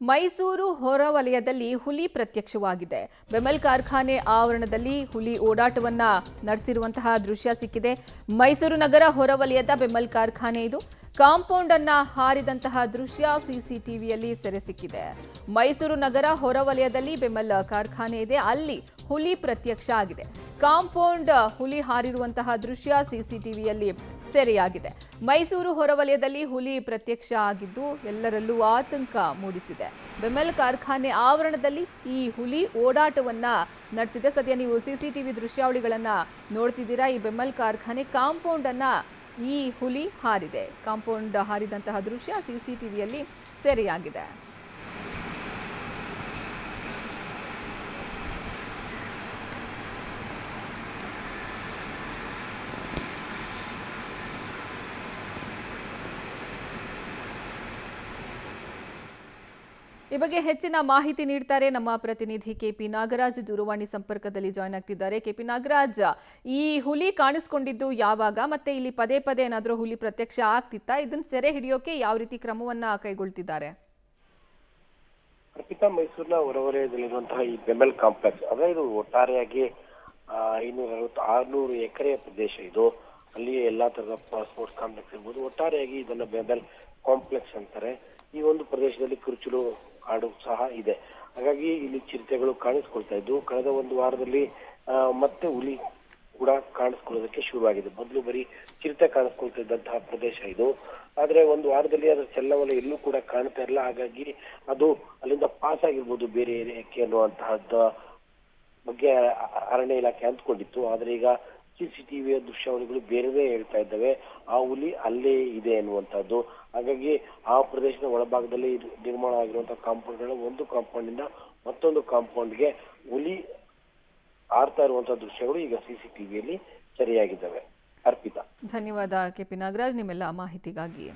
ಮೈಸೂರು ಹೊರವಲಯದಲ್ಲಿ ಹುಲಿ ಪ್ರತ್ಯಕ್ಷವಾಗಿದೆ. ಬೆಮೆಲ್ ಕಾರ್ಖಾನೆ ಆವರಣದಲ್ಲಿ ಹುಲಿ ಓಡಾಟವನ್ನ ನಡೆಸಿರುವಂತಹ ದೃಶ್ಯ ಸಿಕ್ಕಿದೆ. ಮೈಸೂರು ನಗರ ಹೊರವಲಯದ ಬೆಮೆಲ್ ಕಾರ್ಖಾನೆ ಇದು. ಕಾಂಪೌಂಡ್ ಅನ್ನ ಹಾರಿದಂತಹ ದೃಶ್ಯ ಸಿಸಿಟಿವಿಯಲ್ಲಿ ಸೆರೆ ಸಿಕ್ಕಿದೆ. ಮೈಸೂರು ನಗರ ಹೊರವಲಯದಲ್ಲಿ ಬೆಮೆಲ್ ಕಾರ್ಖಾನೆ ಇದೆ, ಅಲ್ಲಿ ಹುಲಿ ಪ್ರತ್ಯಕ್ಷ ಆಗಿದೆ. ಕಾಂಪೌಂಡ್ ಹುಲಿ ಹಾರಿರುವಂತಹ ದೃಶ್ಯ ಸಿಸಿಟಿವಿಯಲ್ಲಿ ಸೆರೆಯಾಗಿದೆ. ಮೈಸೂರು ಹೊರವಲಯದಲ್ಲಿ ಹುಲಿ ಪ್ರತ್ಯಕ್ಷ ಆಗಿದ್ದು ಎಲ್ಲರಲ್ಲೂ ಆತಂಕ ಮೂಡಿಸಿದೆ. ಬೆಮೆಲ್ ಕಾರ್ಖಾನೆ ಆವರಣದಲ್ಲಿ ಈ ಹುಲಿ ಓಡಾಟವನ್ನ ನಡೆಸಿದೆ. ಸದ್ಯ ನೀವು ಸಿಸಿಟಿವಿ ದೃಶ್ಯಾವಳಿಗಳನ್ನ ನೋಡ್ತಿದ್ದೀರಾ. ಈ ಬೆಮೆಲ್ ಕಾರ್ಖಾನೆ ಕಾಂಪೌಂಡ್ ಅನ್ನ ಈ ಹುಲಿ ಹಾರಿದೆ. ಕಾಂಪೌಂಡ್ ಹಾರಿದಂತಹ ದೃಶ್ಯ ಸಿಸಿಟಿವಿಯಲ್ಲಿ ಸೆರೆಯಾಗಿದೆ. ಈ ಬಗ್ಗೆ ಹೆಚ್ಚಿನ ಮಾಹಿತಿ ನೀಡ್ತಾರೆ ನಮ್ಮ ಪ್ರತಿನಿಧಿ ಕೆಪಿ ನಾಗರಾಜ್. ದೂರವಾಣಿ ಸಂಪರ್ಕದಲ್ಲಿ ಜಾಯ್ನ್ ಆಗ್ತಿದ್ದಾರೆ. ಕೆಪಿ ನಾಗರಾಜ್, ಈ ಹುಲಿ ಕಾಣಿಸ್ಕೊಂಡಿದ್ದು ಯಾವಾಗ, ಮತ್ತೆ ಇಲ್ಲಿ ಪದೇ ಪದೇ ಏನಾದರೂ ಹುಲಿ ಪ್ರತ್ಯಕ್ಷ ಆಗ್ತಿತ್ತಾ? ಇದನ್ನ ಸೆರೆ ಹಿಡಿಯೋಕೆ ಯಾವ ರೀತಿ ಕ್ರಮವನ್ನ ಕೈಗೊಳ್ತಿದ್ದಾರೆ? ಅರ್ಪಿತಾ, ಮೈಸೂರಿನ ಹೊರವಲಯದಲ್ಲಿರುವಂತಹ ಈ ಬೆಮೆಲ್ ಕಾಂಪ್ಲೆಕ್ಸ್ ಅಂದ್ರೆ ಇದು ಒಟ್ಟಾರೆಯಾಗಿ 560-600 ಎಕರೆ ಪ್ರದೇಶ ಇದು. ಅಲ್ಲಿ ಎಲ್ಲಾ ತರದ ಸ್ಪೋರ್ಟ್ಸ್ ಕಾಂಪ್ಲೆಕ್ಸ್ ಇರ್ಬೋದು. ಒಟ್ಟಾರೆಯಾಗಿ ಇದನ್ನ ಬೆಮೆಲ್ ಕಾಂಪ್ಲೆಕ್ಸ್ ಅಂತಾರೆ. ಈ ಒಂದು ಪ್ರದೇಶದಲ್ಲಿ ಕುರುಚಲು ಕಾಡು ಸಹ ಇದೆ. ಹಾಗಾಗಿ ಇಲ್ಲಿ ಚಿರತೆಗಳು ಕಾಣಿಸ್ಕೊಳ್ತಾ ಇದ್ದು, ಕಳೆದ ಒಂದು ವಾರದಲ್ಲಿ ಮತ್ತೆ ಹುಲಿ ಕೂಡ ಕಾಣಿಸ್ಕೊಳ್ಳೋದಕ್ಕೆ ಶುರುವಾಗಿದೆ. ಮೊದಲು ಬರೀ ಚಿರತೆ ಕಾಣಿಸ್ಕೊಳ್ತಾ ಇದ್ದಂತಹ ಪ್ರದೇಶ ಇದು. ಆದ್ರೆ ಒಂದು ವಾರದಲ್ಲಿ ಅದರ ಚಲನವಲನ ಎಲ್ಲೂ ಕೂಡ ಕಾಣ್ತಾ ಇಲ್ಲ. ಹಾಗಾಗಿ ಅದು ಅಲ್ಲಿಂದ ಪಾಸ್ ಆಗಿರ್ಬೋದು ಬೇರೆ ಏರಿಯಾಕ್ಕೆ ಅನ್ನುವಂತಹದ್ದ ಬಗ್ಗೆ ಅರಣ್ಯ ಇಲಾಖೆ ಅಂದ್ಕೊಂಡಿತ್ತು. ಆದ್ರೆ ಈಗ ಸಿಸಿಟಿವಿಯ ದೃಶ್ಯಾವಳಿಗಳು ಬೇರೆದೇ ಹೇಳ್ತಾ ಇದ್ದಾವೆ ಆ ಹುಲಿ ಅಲ್ಲೇ ಇದೆ ಅನ್ನುವಂಥದ್ದು. ಹಾಗಾಗಿ ಆ ಪ್ರದೇಶದ ಒಳಭಾಗದಲ್ಲಿ ನಿರ್ಮಾಣ ಆಗಿರುವಂತಹ ಕಾಂಪೌಂಡ್ಗಳ ಒಂದು ಕಾಂಪೌಂಡ್ ಇಂದ ಮತ್ತೊಂದು ಕಾಂಪೌಂಡ್ಗೆ ಹುಲಿ ಆರ್ತಾ ಇರುವಂತಹ ದೃಶ್ಯಗಳು ಈಗ ಸಿಸಿಟಿವಿಯಲ್ಲಿ ಸರಿಯಾಗಿದ್ದಾವೆ. ಅರ್ಪಿತಾ, ಧನ್ಯವಾದ ಕೆಪಿ ನಾಗರಾಜ್ ನಿಮ್ಮೆಲ್ಲ ಮಾಹಿತಿಗಾಗಿ.